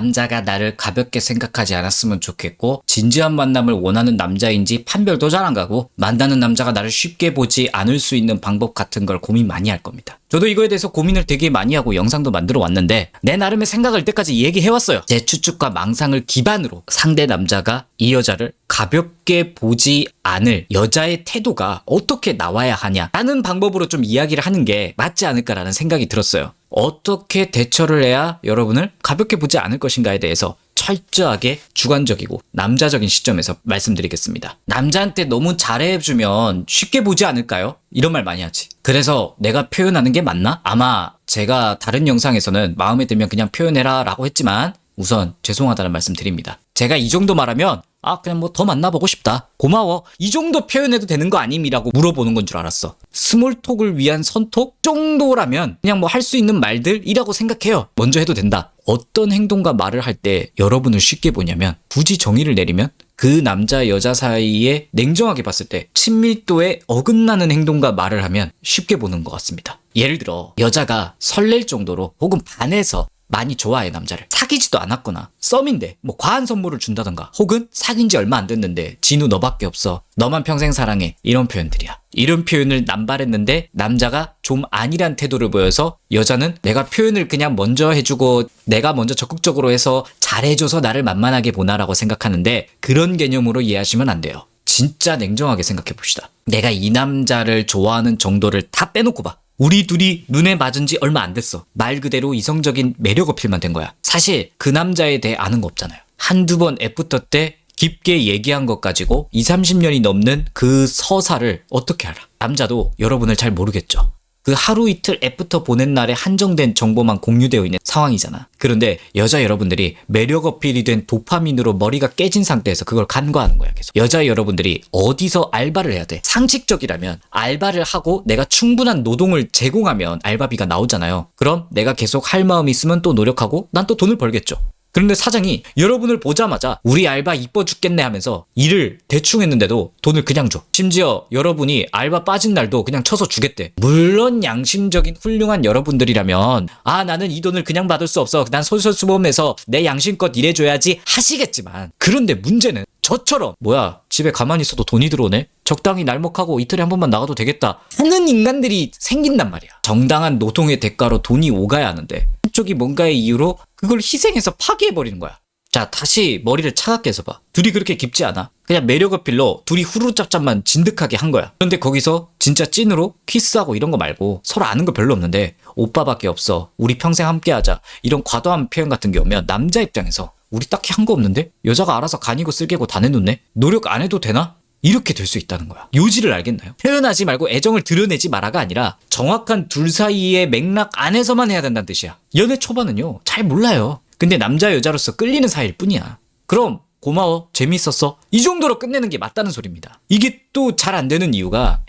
남자가 나를 가볍게 생각하지 않았으면 좋겠고 진지한 만남을 원하는 남자인지 판별도 잘 안 가고 만나는 남자가 나를 쉽게 보지 않을 수 있는 방법 같은 걸 고민 많이 할 겁니다. 저도 이거에 대해서 고민을 되게 많이 하고 영상도 만들어 왔는데 내 나름의 생각을 이때까지 얘기해왔어요. 제 추측과 망상을 기반으로 상대 남자가 이 여자를 가볍게 보지 않을 여자의 태도가 어떻게 나와야 하냐라는 방법으로 좀 이야기를 하는 게 맞지 않을까라는 생각이 들었어요. 어떻게 대처를 해야 여러분을 가볍게 보지 않을 것인가에 대해서 철저하게 주관적이고 남자적인 시점에서 말씀드리겠습니다. 남자한테 너무 잘해주면 쉽게 보지 않을까요? 이런 말 많이 하지. 그래서 내가 표현하는 게 맞나? 아마 제가 다른 영상에서는 마음에 들면 그냥 표현해라 라고 했지만 우선 죄송하다는 말씀 드립니다. 제가 이 정도 말하면 그냥 뭐 더 만나보고 싶다. 고마워. 이 정도 표현해도 되는 거 아님이라고 물어보는 건 줄 알았어. 스몰톡을 위한 선톡 정도라면 그냥 뭐 할 수 있는 말들이라고 생각해요. 먼저 해도 된다. 어떤 행동과 말을 할 때 여러분을 쉽게 보냐면 굳이 정의를 내리면 그 남자 여자 사이에 냉정하게 봤을 때 친밀도에 어긋나는 행동과 말을 하면 쉽게 보는 것 같습니다. 예를 들어 여자가 설렐 정도로 혹은 반해서 많이 좋아해 남자를 사귀지도 않았거나 썸인데 뭐 과한 선물을 준다던가 혹은 사귄 지 얼마 안 됐는데 진우 너밖에 없어 너만 평생 사랑해 이런 표현들이야. 이런 표현을 남발했는데 남자가 좀 아니란 태도를 보여서 여자는 내가 표현을 그냥 먼저 해주고 내가 먼저 적극적으로 해서 잘해줘서 나를 만만하게 보나라고 생각하는데 그런 개념으로 이해하시면 안 돼요. 진짜 냉정하게 생각해 봅시다. 내가 이 남자를 좋아하는 정도를 다 빼놓고 봐. 우리 둘이 눈에 맞은 지 얼마 안 됐어. 말 그대로 이성적인 매력 어필만 된 거야. 사실 그 남자에 대해 아는 거 없잖아요. 한두 번 애프터 때 깊게 얘기한 것 가지고 20-30년이 넘는 그 서사를 어떻게 알아? 남자도 여러분을 잘 모르겠죠. 그 하루 이틀 애프터 보낸 날에 한정된 정보만 공유되어 있는 상황이잖아. 그런데 여자 여러분들이 매력 어필이 된 도파민으로 머리가 깨진 상태에서 그걸 간과하는 거야 계속. 여자 여러분들이 어디서 알바를 해야 돼? 상식적이라면 알바를 하고 내가 충분한 노동을 제공하면 알바비가 나오잖아요. 그럼 내가 계속 할 마음이 있으면 또 노력하고 난 또 돈을 벌겠죠. 그런데 사장이 여러분을 보자마자 우리 알바 이뻐 죽겠네 하면서 일을 대충 했는데도 돈을 그냥 줘. 심지어 여러분이 알바 빠진 날도 그냥 쳐서 주겠대. 물론 양심적인 훌륭한 여러분들이라면 나는 이 돈을 그냥 받을 수 없어. 난 솔선수범해서 내 양심껏 일해줘야지 하시겠지만 그런데 문제는 저처럼 집에 가만히 있어도 돈이 들어오네? 적당히 날먹하고 이틀에 한 번만 나가도 되겠다 하는 인간들이 생긴단 말이야. 정당한 노동의 대가로 돈이 오가야 하는데 한쪽이 뭔가의 이유로 그걸 희생해서 파괴해버리는 거야. 자, 다시 머리를 차갑게 해서 봐. 둘이 그렇게 깊지 않아. 그냥 매력 어필로 둘이 후루룩짭짭만 진득하게 한 거야. 그런데 거기서 진짜 찐으로 키스하고 이런 거 말고 서로 아는 거 별로 없는데 오빠밖에 없어. 우리 평생 함께하자. 이런 과도한 표현 같은 게 오면 남자 입장에서 우리 딱히 한 거 없는데? 여자가 알아서 간이고 쓸개고 다 내놓네? 노력 안 해도 되나? 이렇게 될 수 있다는 거야. 요지를 알겠나요? 표현하지 말고 애정을 드러내지 마라가 아니라 정확한 둘 사이의 맥락 안에서만 해야 된다는 뜻이야. 연애 초반은요, 잘 몰라요. 근데 남자 여자로서 끌리는 사이일 뿐이야. 그럼 고마워, 재밌었어. 이 정도로 끝내는 게 맞다는 소리입니다. 이게 또 잘 안 되는 이유가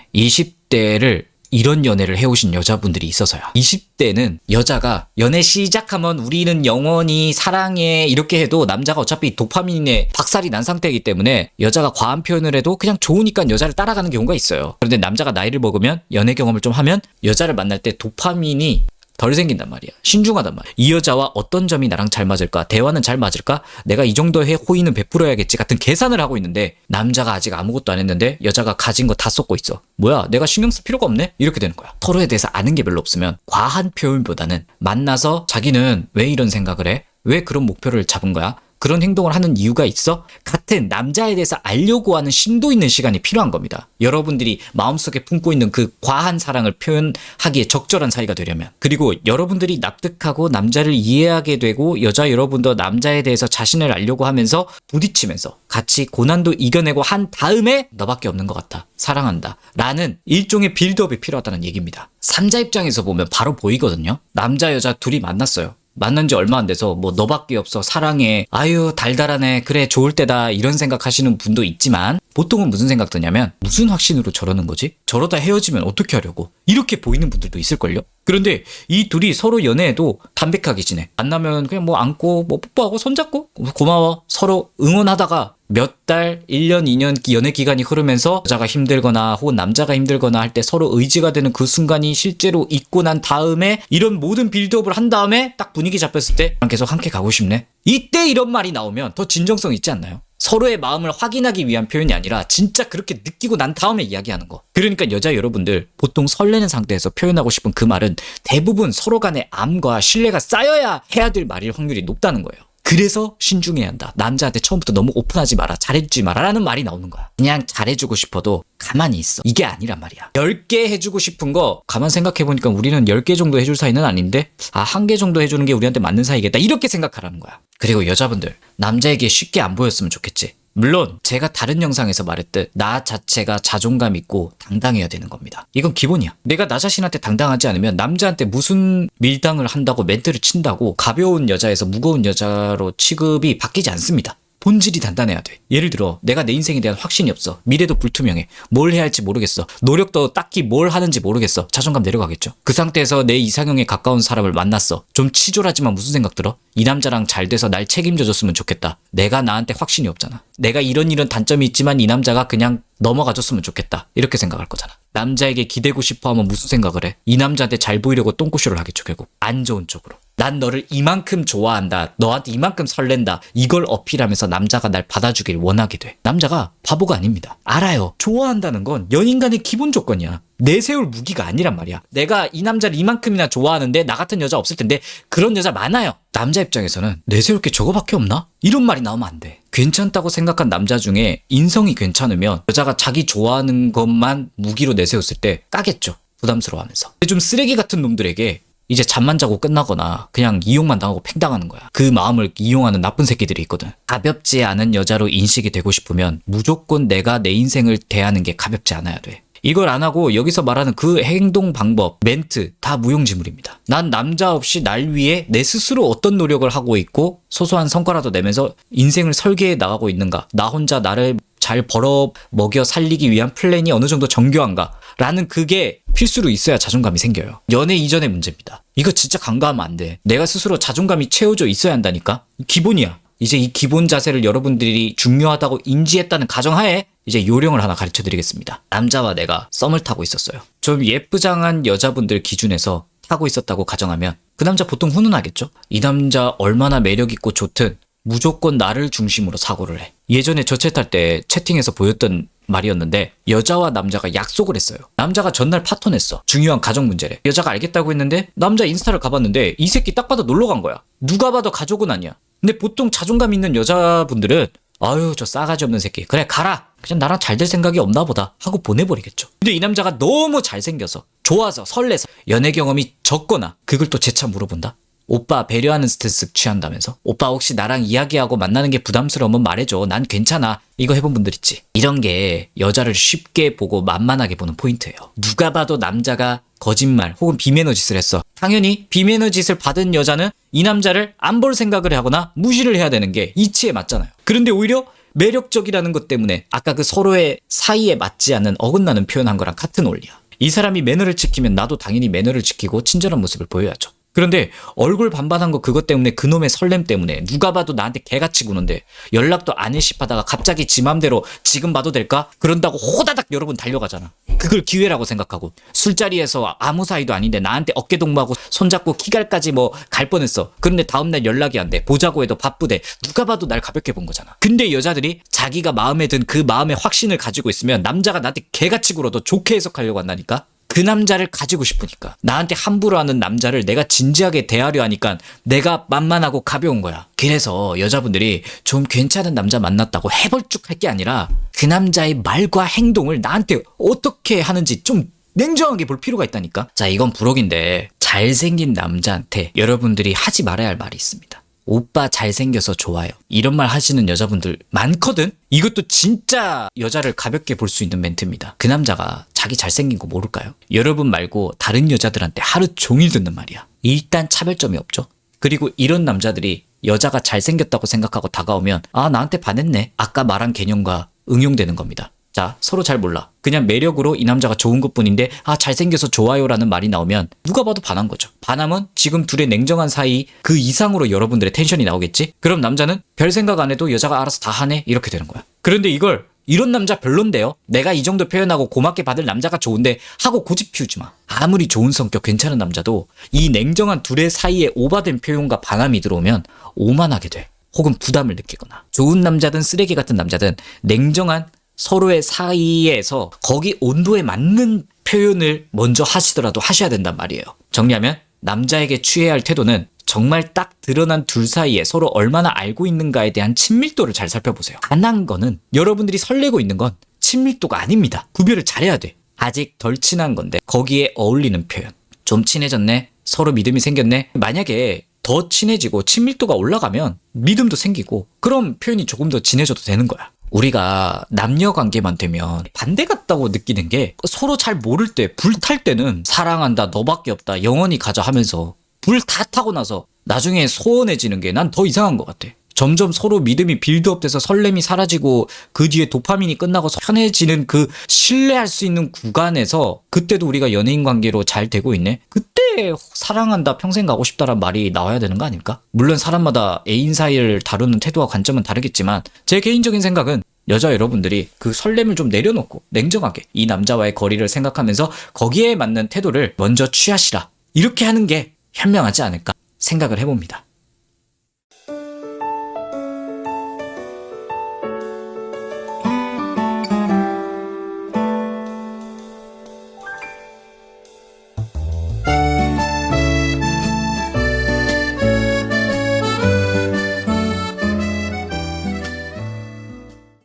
20대를 이런 연애를 해오신 여자분들이 있어서야. 20대는 여자가 연애 시작하면 우리는 영원히 사랑해 이렇게 해도 남자가 어차피 도파민에 박살이 난 상태이기 때문에 여자가 과한 표현을 해도 그냥 좋으니까 여자를 따라가는 경우가 있어요. 그런데 남자가 나이를 먹으면 연애 경험을 좀 하면 여자를 만날 때 도파민이 덜 생긴단 말이야. 신중하단 말이야. 이 여자와 어떤 점이 나랑 잘 맞을까? 대화는 잘 맞을까? 내가 이 정도의 호의는 베풀어야겠지 같은 계산을 하고 있는데 남자가 아직 아무것도 안 했는데 여자가 가진 거 다 쏟고 있어. 뭐야, 내가 신경 쓸 필요가 없네? 이렇게 되는 거야. 서로에 대해서 아는 게 별로 없으면 과한 표현보다는 만나서 자기는 왜 이런 생각을 해? 왜 그런 목표를 잡은 거야? 그런 행동을 하는 이유가 있어? 같은 남자에 대해서 알려고 하는 심도 있는 시간이 필요한 겁니다. 여러분들이 마음속에 품고 있는 그 과한 사랑을 표현하기에 적절한 사이가 되려면. 그리고 여러분들이 납득하고 남자를 이해하게 되고 여자 여러분도 남자에 대해서 자신을 알려고 하면서 부딪히면서 같이 고난도 이겨내고 한 다음에 너밖에 없는 것 같아. 사랑한다. 라는 일종의 빌드업이 필요하다는 얘기입니다. 3자 입장에서 보면 바로 보이거든요. 남자 여자 둘이 만났어요. 만난 지 얼마 안 돼서 너밖에 없어 사랑해 아유 달달하네 그래 좋을 때다 이런 생각하시는 분도 있지만 보통은 무슨 생각 드냐면 무슨 확신으로 저러는 거지? 저러다 헤어지면 어떻게 하려고? 이렇게 보이는 분들도 있을걸요? 그런데 이 둘이 서로 연애해도 담백하게 지내. 만나면 그냥 뭐 안고 뭐 뽀뽀하고 손잡고 고마워 서로 응원하다가 몇 달, 1년, 2년 연애 기간이 흐르면서 여자가 힘들거나 혹은 남자가 힘들거나 할 때 서로 의지가 되는 그 순간이 실제로 있고 난 다음에 이런 모든 빌드업을 한 다음에 딱 분위기 잡혔을 때 계속 함께 가고 싶네. 이때 이런 말이 나오면 더 진정성 있지 않나요? 서로의 마음을 확인하기 위한 표현이 아니라 진짜 그렇게 느끼고 난 다음에 이야기하는 거. 그러니까 여자 여러분들 보통 설레는 상태에서 표현하고 싶은 그 말은 대부분 서로 간의 암과 신뢰가 쌓여야 해야 될 말일 확률이 높다는 거예요. 그래서 신중해야 한다. 남자한테 처음부터 너무 오픈하지 마라. 잘해주지 마라. 라는 말이 나오는 거야. 그냥 잘해주고 싶어도 가만히 있어. 이게 아니란 말이야. 10개 해주고 싶은 거 가만 생각해보니까 우리는 10개 정도 해줄 사이는 아닌데 1개 정도 해주는 게 우리한테 맞는 사이겠다. 이렇게 생각하라는 거야. 그리고 여자분들 남자에게 쉽게 안 보였으면 좋겠지. 물론 제가 다른 영상에서 말했듯 나 자체가 자존감 있고 당당해야 되는 겁니다. 이건 기본이야. 내가 나 자신한테 당당하지 않으면 남자한테 무슨 밀당을 한다고 멘트를 친다고 가벼운 여자에서 무거운 여자로 취급이 바뀌지 않습니다. 본질이 단단해야 돼. 예를 들어 내가 내 인생에 대한 확신이 없어. 미래도 불투명해. 뭘 해야 할지 모르겠어. 노력도 딱히 뭘 하는지 모르겠어. 자존감 내려가겠죠. 그 상태에서 내 이상형에 가까운 사람을 만났어. 좀 치졸하지만 무슨 생각 들어? 이 남자랑 잘 돼서 날 책임져줬으면 좋겠다. 내가 나한테 확신이 없잖아. 내가 이런 단점이 있지만 이 남자가 그냥 넘어가줬으면 좋겠다. 이렇게 생각할 거잖아. 남자에게 기대고 싶어 하면 무슨 생각을 해? 이 남자한테 잘 보이려고 똥꼬쇼를 하겠죠. 결국 안 좋은 쪽으로. 난 너를 이만큼 좋아한다. 너한테 이만큼 설렌다. 이걸 어필하면서 남자가 날 받아주길 원하게 돼. 남자가 바보가 아닙니다. 알아요. 좋아한다는 건 연인 간의 기본 조건이야. 내세울 무기가 아니란 말이야. 내가 이 남자를 이만큼이나 좋아하는데 나 같은 여자 없을 텐데 그런 여자 많아요. 남자 입장에서는 내세울 게 저거밖에 없나? 이런 말이 나오면 안 돼. 괜찮다고 생각한 남자 중에 인성이 괜찮으면 여자가 자기 좋아하는 것만 무기로 내세웠을 때 까겠죠. 부담스러워하면서. 좀 쓰레기 같은 놈들에게 이제 잠만 자고 끝나거나 그냥 이용만 당하고 팽당하는 거야. 그 마음을 이용하는 나쁜 새끼들이 있거든. 가볍지 않은 여자로 인식이 되고 싶으면 무조건 내가 내 인생을 대하는 게 가볍지 않아야 돼. 이걸 안 하고 여기서 말하는 그 행동 방법, 멘트 다 무용지물입니다. 난 남자 없이 날 위해 내 스스로 어떤 노력을 하고 있고 소소한 성과라도 내면서 인생을 설계해 나가고 있는가. 나 혼자 나를 잘 벌어 먹여 살리기 위한 플랜이 어느 정도 정교한가 라는 그게 필수로 있어야 자존감이 생겨요. 연애 이전의 문제입니다. 이거 진짜 간과하면 안 돼. 내가 스스로 자존감이 채워져 있어야 한다니까. 기본이야. 이제 이 기본 자세를 여러분들이 중요하다고 인지했다는 가정하에 이제 요령을 하나 가르쳐 드리겠습니다. 남자와 내가 썸을 타고 있었어요. 좀 예쁘장한 여자분들 기준에서 타고 있었다고 가정하면 그 남자 보통 훈훈하겠죠? 이 남자 얼마나 매력있고 좋든 무조건 나를 중심으로 사고를 해. 예전에 저 챗 할 때 채팅에서 보였던 말이었는데 여자와 남자가 약속을 했어요. 남자가 전날 파토냈어. 중요한 가정 문제래. 여자가 알겠다고 했는데 남자 인스타를 가봤는데 이 새끼 딱 봐도 놀러 간 거야. 누가 봐도 가족은 아니야. 근데 보통 자존감 있는 여자분들은 아유 저 싸가지 없는 새끼 그래 가라. 그냥 나랑 잘 될 생각이 없나 보다 하고 보내버리겠죠. 근데 이 남자가 너무 잘생겨서 좋아서 설레서 연애 경험이 적거나 그걸 또 재차 물어본다. 오빠 배려하는 스탠스 취한다면서? 오빠 혹시 나랑 이야기하고 만나는 게 부담스러우면 말해줘. 난 괜찮아. 이거 해본 분들 있지. 이런 게 여자를 쉽게 보고 만만하게 보는 포인트예요. 누가 봐도 남자가 거짓말 혹은 비매너 짓을 했어. 당연히 비매너 짓을 받은 여자는 이 남자를 안 볼 생각을 하거나 무시를 해야 되는 게 이치에 맞잖아요. 그런데 오히려 매력적이라는 것 때문에 아까 그 서로의 사이에 맞지 않는 어긋나는 표현한 거랑 같은 원리야. 이 사람이 매너를 지키면 나도 당연히 매너를 지키고 친절한 모습을 보여야죠. 그런데 얼굴 반반한 거 그것 때문에 그놈의 설렘 때문에 누가 봐도 나한테 개같이 구는데 연락도 안 일십하다가 갑자기 지 맘대로 지금 봐도 될까? 그런다고 호다닥 여러분 달려가잖아. 그걸 기회라고 생각하고 술자리에서 아무 사이도 아닌데 나한테 어깨동무하고 손잡고 키갈까지 뭐 갈 뻔했어. 그런데 다음날 연락이 안 돼. 보자고 해도 바쁘대. 누가 봐도 날 가볍게 본 거잖아. 근데 여자들이 자기가 마음에 든 그 마음의 확신을 가지고 있으면 남자가 나한테 개같이 굴어도 좋게 해석하려고 한다니까. 그 남자를 가지고 싶으니까. 나한테 함부로 하는 남자를 내가 진지하게 대하려 하니까 내가 만만하고 가벼운 거야. 그래서 여자분들이 좀 괜찮은 남자 만났다고 해벌쭉할 게 아니라 그 남자의 말과 행동을 나한테 어떻게 하는지 좀 냉정하게 볼 필요가 있다니까. 자, 이건 부록인데 잘생긴 남자한테 여러분들이 하지 말아야 할 말이 있습니다. 오빠 잘생겨서 좋아요. 이런 말 하시는 여자분들 많거든? 이것도 진짜 여자를 가볍게 볼 수 있는 멘트입니다. 그 남자가 자기 잘생긴 거 모를까요? 여러분 말고 다른 여자들한테 하루 종일 듣는 말이야. 일단 차별점이 없죠. 그리고 이런 남자들이 여자가 잘생겼다고 생각하고 다가오면 아 나한테 반했네. 아까 말한 개념과 응용되는 겁니다. 자, 서로 잘 몰라. 그냥 매력으로 이 남자가 좋은 것뿐인데 잘생겨서 좋아요라는 말이 나오면 누가 봐도 반한 거죠. 반하면 지금 둘의 냉정한 사이 그 이상으로 여러분들의 텐션이 나오겠지? 그럼 남자는 별 생각 안 해도 여자가 알아서 다 하네? 이렇게 되는 거야. 그런데 이걸 이런 남자 별론데요? 내가 이 정도 표현하고 고맙게 받을 남자가 좋은데 하고 고집 피우지 마. 아무리 좋은 성격 괜찮은 남자도 이 냉정한 둘의 사이에 오바된 표현과 반함이 들어오면 오만하게 돼. 혹은 부담을 느끼거나. 좋은 남자든 쓰레기 같은 남자든 냉정한 서로의 사이에서 거기 온도에 맞는 표현을 먼저 하시더라도 하셔야 된단 말이에요. 정리하면 남자에게 취해야 할 태도는 정말 딱 드러난 둘 사이에 서로 얼마나 알고 있는가에 대한 친밀도를 잘 살펴보세요. 안 한 거는 여러분들이 설레고 있는 건 친밀도가 아닙니다. 구별을 잘해야 돼. 아직 덜 친한 건데 거기에 어울리는 표현. 좀 친해졌네. 서로 믿음이 생겼네. 만약에 더 친해지고 친밀도가 올라가면 믿음도 생기고 그럼 표현이 조금 더 진해져도 되는 거야. 우리가 남녀 관계만 되면 반대 같다고 느끼는 게 서로 잘 모를 때 불 탈 때는 사랑한다 너밖에 없다 영원히 가자 하면서 불 다 타고 나서 나중에 소원해지는 게 난 더 이상한 것 같아. 점점 서로 믿음이 빌드업 돼서 설렘이 사라지고 그 뒤에 도파민이 끝나고 편해지는 그 신뢰할 수 있는 구간에서 그때도 우리가 연예인 관계로 잘 되고 있네? 그때 사랑한다 평생 가고 싶다란 말이 나와야 되는 거 아닐까? 물론 사람마다 애인 사이를 다루는 태도와 관점은 다르겠지만 제 개인적인 생각은 여자 여러분들이 그 설렘을 좀 내려놓고 냉정하게 이 남자와의 거리를 생각하면서 거기에 맞는 태도를 먼저 취하시라. 이렇게 하는 게 현명하지 않을까 생각을 해봅니다.